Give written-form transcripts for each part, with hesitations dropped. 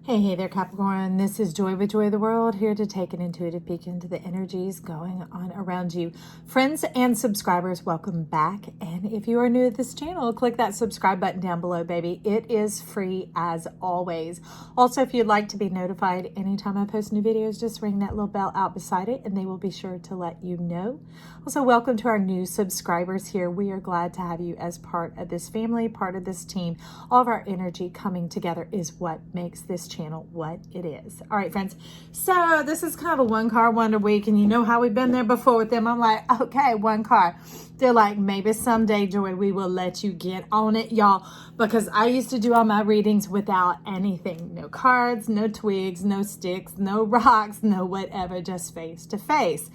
Hey there, Capricorn. This is Joy with Joy of the World, here to take an intuitive peek into the energies going on around you. Friends and subscribers, welcome back. And if you are new to this channel, click that subscribe button down below, baby. It is free as always. Also, if you'd like to be notified anytime I post new videos, just ring that little bell out beside it and they will be sure to let you know. Also, welcome to our new subscribers here. We are glad to have you as part of this family, part of this team. All of our energy coming together is what makes this channel what it is. All right, friends. So this is kind of a one card wonder week, and you know how we've been there before with them. I'm like, okay, one card. They're like, maybe someday, Joy, we will let you get on it, y'all, because I used to do all my readings without anything. No cards, no twigs, no sticks, no rocks, no whatever, just face to face.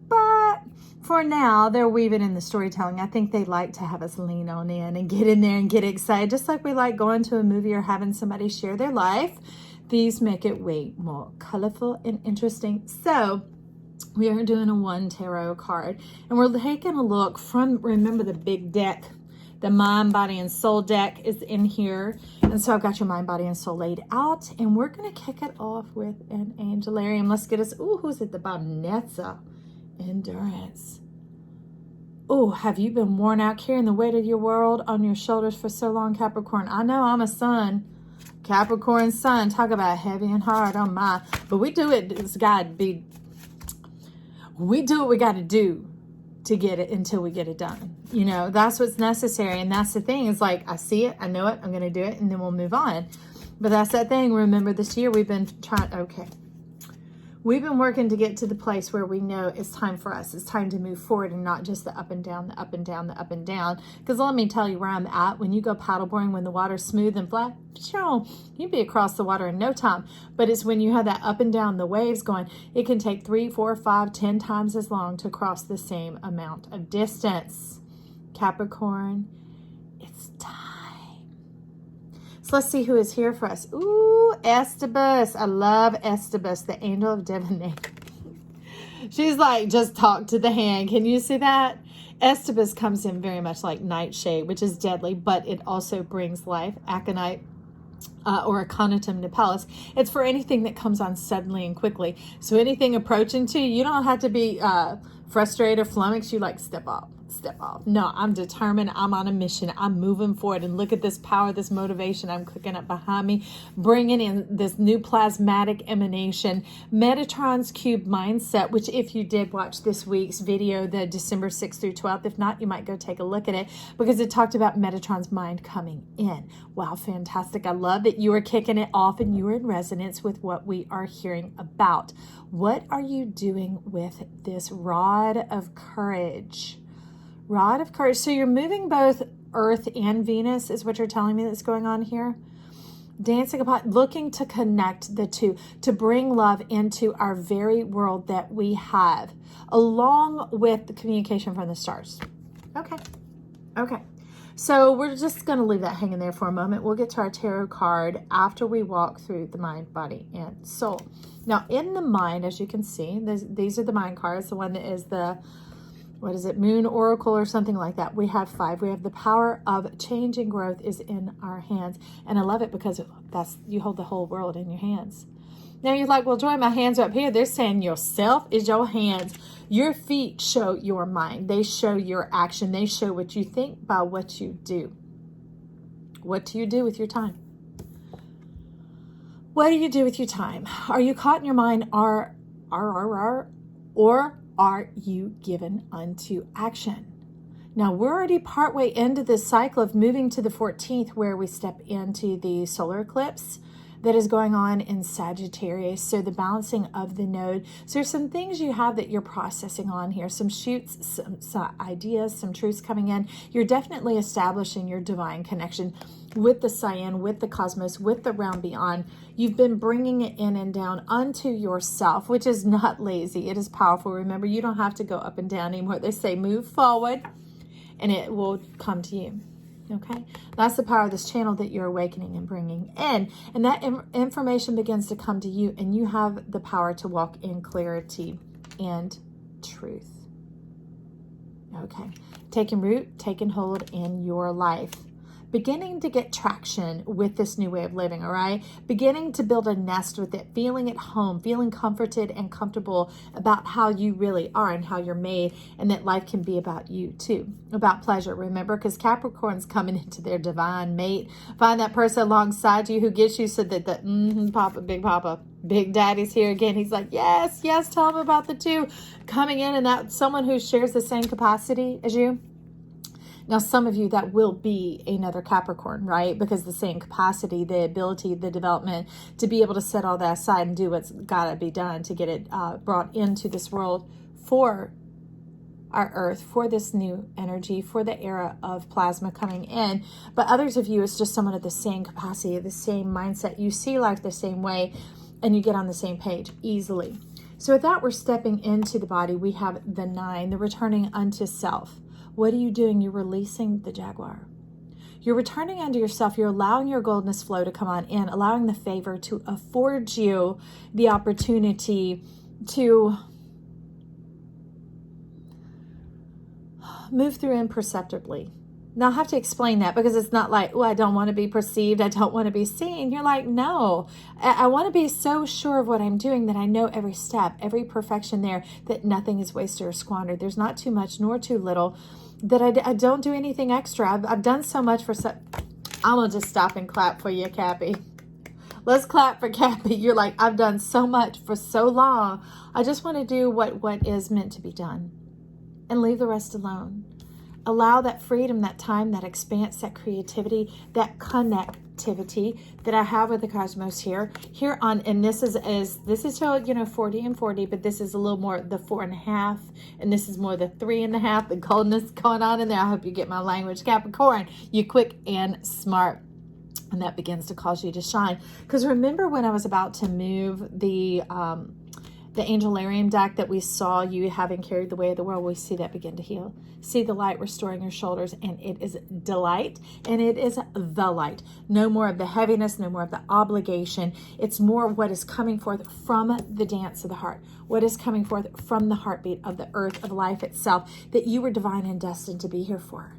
But for now, they're weaving in the storytelling. I think they like to have us lean on in and get in there and get excited, just like we like going to a movie or having somebody share their life. These make it way more colorful and interesting. So we are doing a one tarot card, and we're taking a look from, remember, the big deck. The mind, body, and soul deck is in here. And so I've got your mind, body, and soul laid out. And we're going to kick it off with an Angelarium. Let's get us, who's at the bottom? Netza. Endurance. Oh, have you been worn out carrying the weight of your world on your shoulders for so long, Capricorn? I know, I'm a sun. Capricorn sun. Talk about heavy and hard on my. But we do it. It's got to be. We do what we got to do to get it until we get it done. You know, that's what's necessary. And that's the thing. It's like, I see it. I know it. I'm going to do it. And then we'll move on. But that's that thing. Remember, this year we've been trying. Okay. We've been working to get to the place where we know it's time for us. It's time to move forward and not just the up and down, the up and down, the up and down. Because let me tell you where I'm at. When you go paddleboarding, when the water's smooth and flat, you'd be across the water in no time. But it's when you have that up and down, the waves going, it can take 3, 4, 5, 10 times as long to cross the same amount of distance. Capricorn, it's time. So let's see who is here for us. Ooh, Estabus. I love Estabus, the angel of divination. She's like, just talk to the hand. Can you see that? Estabus comes in very much like nightshade, which is deadly, but it also brings life. Aconite. Or Aconitum nipalis. It's for anything that comes on suddenly and quickly. So anything approaching to you, you don't have to be frustrated or flummoxed. You like, step off, step off. No, I'm determined. I'm on a mission. I'm moving forward. And look at this power, this motivation I'm cooking up behind me, bringing in this new plasmatic emanation, Metatron's cube mindset, which if you did watch this week's video, the December 6th through 12th, if not, you might go take a look at it, because it talked about Metatron's mind coming in. Wow, fantastic. I love that you are kicking it off and you are in resonance with what we are hearing about. What are you doing with this rod of courage? Rod of courage. So you're moving both Earth and Venus is what you're telling me that's going on here. Dancing upon, looking to connect the two, to bring love into our very world that we have, along with the communication from the stars. Okay. Okay. So we're just going to leave that hanging there for a moment. We'll get to our tarot card after we walk through the mind, body, and soul. Now, in the mind, as you can see, these are the mind cards. The one that is the, what is it, Moon Oracle or something like that. We have 5. We have the power of change and growth is in our hands. And I love it because you hold the whole world in your hands. Now you're like, well, Joy, my hands are up here. They're saying yourself is your hands. Your feet show your mind. They show your action. They show what you think by what you do. What do you do with your time? What do you do with your time? Are you caught in your mind, or are you given unto action? Now, we're already partway into this cycle of moving to the 14th, where we step into the solar eclipse that is going on in Sagittarius. So the balancing of the node. So there's some things you have that you're processing on here, some shoots, some ideas, some truths coming in. You're definitely establishing your divine connection with the cyan, with the cosmos, with the realm beyond. You've been bringing it in and down unto yourself, which is not lazy. It is powerful. Remember, you don't have to go up and down anymore. They say move forward and it will come to you. Okay, that's the power of this channel that you're awakening and bringing in. And that information begins to come to you, and you have the power to walk in clarity and truth. Okay, taking root, taking hold in your life. beginning to get traction with this new way of living, all right? Beginning to build a nest with it, feeling at home, feeling comforted and comfortable about how you really are and how you're made, and that life can be about you too, about pleasure. Remember, because Capricorn's coming into their divine mate. Find that person alongside you who gets you so that the Papa, Big Daddy's here again. He's like, yes, tell him about the two coming in, and that someone who shares the same capacity as you. Now, some of you, that will be another Capricorn, right? Because the same capacity, the ability, the development to be able to set all that aside and do what's got to be done to get it brought into this world for our earth, for this new energy, for the era of plasma coming in. But others of you, it's just someone of the same capacity, the same mindset. You see life the same way, and you get on the same page easily. So with that, we're stepping into the body. We have the 9, the returning unto self. What are you doing? You're releasing the Jaguar. You're returning unto yourself. You're allowing your goldness flow to come on in, allowing the favor to afford you the opportunity to move through imperceptibly. Now, I have to explain that because it's not like, oh, I don't want to be perceived. I don't want to be seen. You're like, no, I want to be so sure of what I'm doing that I know every step, every perfection there, that nothing is wasted or squandered. There's not too much nor too little, that I don't do anything extra. I've done so much for I'm going to just stop and clap for you, Cappy. Let's clap for Cappy. You're like, I've done so much for so long. I just want to do what is meant to be done and leave the rest alone. Allow that freedom, that time, that expanse, that creativity, that connectivity that I have with the cosmos here on, and this is till 40 and 40, but this is a little more the 4.5, and this is more the 3.5, the coldness going on in there. I hope you get my language, Capricorn. You're quick and smart, and that begins to cause you to shine. Because remember when I was about to move the Angelarium deck that we saw you having carried the way of the world, we see that begin to heal. See the light restoring your shoulders, and it is delight, and it is the light. No more of the heaviness, no more of the obligation. It's more what is coming forth from the dance of the heart, what is coming forth from the heartbeat of the earth, of life itself, that you were divine and destined to be here for.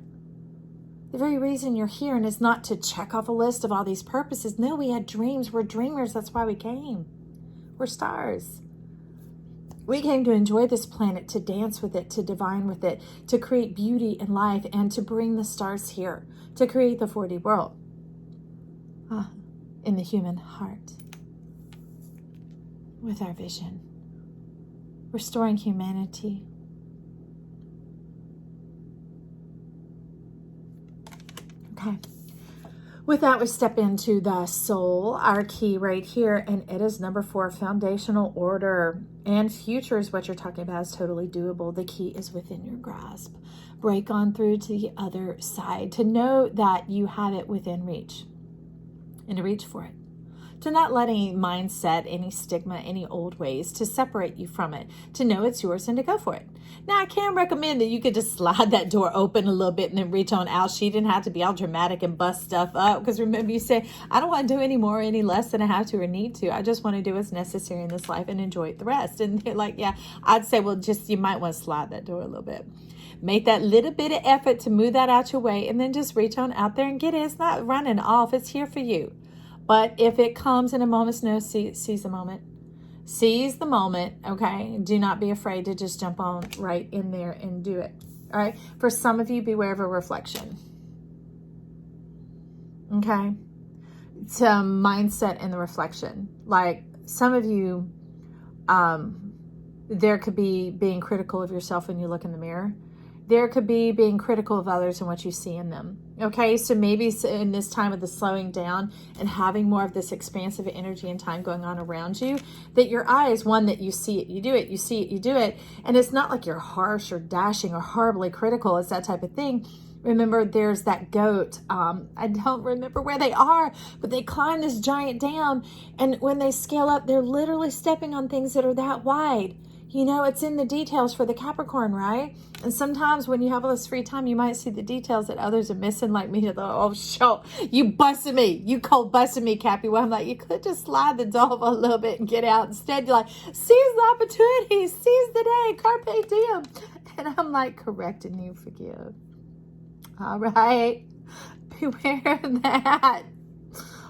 The very reason you're here, and it's not to check off a list of all these purposes. No, we had dreams. We're dreamers. That's why we came. We're stars. We came to enjoy this planet, to dance with it, to divine with it, to create beauty in life, and to bring the stars here, to create the 4D world in the human heart with our vision, restoring humanity. Okay. With that, we step into the soul, our key right here, and it is number 4, foundational order. And future is what you're talking about is totally doable. The key is within your grasp. Break on through to the other side, to know that you have it within reach, and to reach for it. To not let any mindset, any stigma, any old ways to separate you from it, to know it's yours and to go for it. Now, I can recommend that you could just slide that door open a little bit and then reach on out. She didn't have to be all dramatic and bust stuff up, because remember, you say, I don't want to do any more or any less than I have to or need to. I just want to do what's necessary in this life and enjoy the rest. And they're like, yeah, I'd say, well, just you might want to slide that door a little bit. Make that little bit of effort to move that out your way, and then just reach on out there and get it. It's not running off. It's here for you. But if it comes in a moment's notice, seize the moment. Seize the moment, okay? Do not be afraid to just jump on right in there and do it, all right? For some of you, beware of a reflection, okay? It's a mindset and the reflection. Like some of you, there could be being critical of yourself when you look in the mirror. There could be being critical of others and what you see in them. Okay, so maybe in this time of the slowing down and having more of this expansive energy and time going on around you, that your eye is one that you see it, you do it, you see it, you do it. And it's not like you're harsh or dashing or horribly critical. It's that type of thing. Remember, there's that goat. I don't remember where they are, but they climb this giant dam. And when they scale up, they're literally stepping on things that are that wide. You know, it's in the details for the Capricorn, right? And sometimes when you have all this free time, you might see the details that others are missing, like me. Oh, show, you busted me. You cold busted me, Cappy. Well, I'm like, you could just slide the door a little bit and get out. Instead, you're like, seize the opportunity, seize the day, carpe diem. And I'm like, correcting you, forgive. All right. beware of that.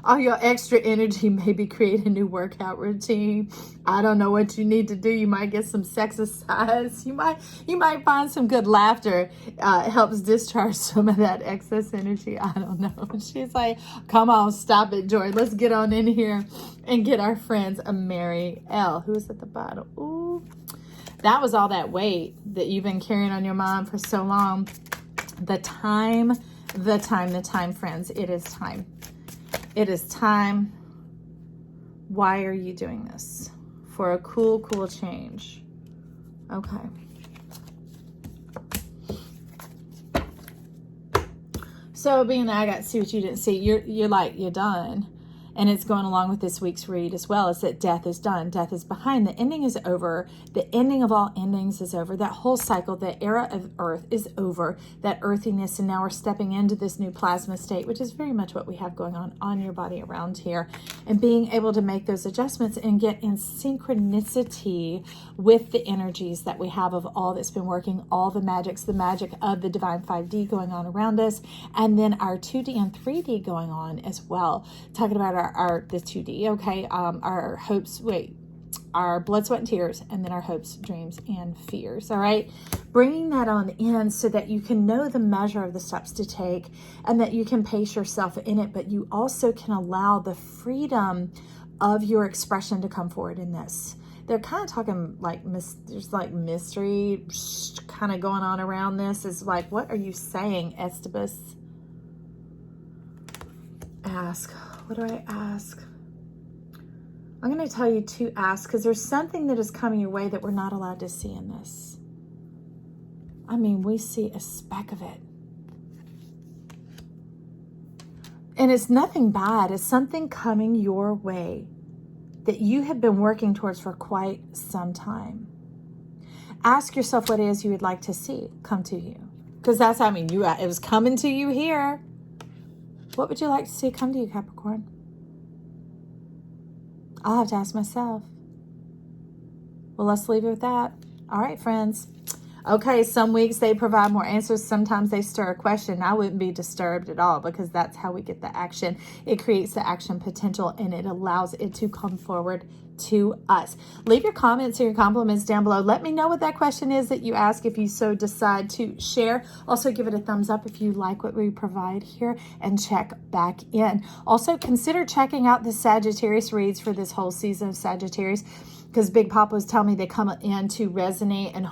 All your extra energy, maybe create a new workout routine. I don't know what you need to do. You might get some exercise. You might find some good laughter. It helps discharge some of that excess energy. I don't know. She's like, come on, stop it, Joy. Let's get on in here and get our friends a Mary L, who is at the bottom. Ooh, that was all that weight that you've been carrying on your mind for so long. The time, friends. It is time. It is time. Why are you doing this? For a cool change. Okay. So being that I got to see what you didn't see, you're like, you're done. And it's going along with this week's read as well, is that death is done. Death is behind. The ending is over. The ending of all endings is over. That whole cycle, the era of earth is over. That earthiness, and now we're stepping into this new plasma state, which is very much what we have going on your body around here. And being able to make those adjustments and get in synchronicity with the energies that we have of all that's been working, all the magics, the magic of the divine 5D going on around us, and then our 2D and 3D going on as well. Talking about the 2D, okay, our hopes, our blood, sweat, and tears, and then our hopes, dreams, and fears, all right? Bringing that on in so that you can know the measure of the steps to take and that you can pace yourself in it, but you also can allow the freedom of your expression to come forward in this. They're kind of talking like, there's like mystery kind of going on around this. Is like, what are you saying, Estebus? Ask. What do I ask? I'm going to tell you to ask, because there's something that is coming your way that we're not allowed to see in this. I mean, we see a speck of it. And it's nothing bad. It's something coming your way that you have been working towards for quite some time. Ask yourself what it is you would like to see come to you. Because that's, I mean, it was coming to you here. What would you like to see come to you, Capricorn? I'll have to ask myself. Well, let's leave it with that. All right, friends. Okay, some weeks they provide more answers. Sometimes they stir a question. I wouldn't be disturbed at all, because that's how we get the action. It creates the action potential, and it allows it to come forward to us. Leave your comments or your compliments down below. Let me know what that question is that you ask if you so decide to share. Also, give it a thumbs up if you like what we provide here, and check back in. Also, consider checking out the Sagittarius reads for this whole season of Sagittarius, because Big Papa was telling me they come in to resonate and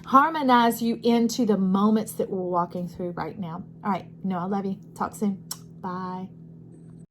harmonize you into the moments that we're walking through right now. All right. I love you. Talk soon. Bye.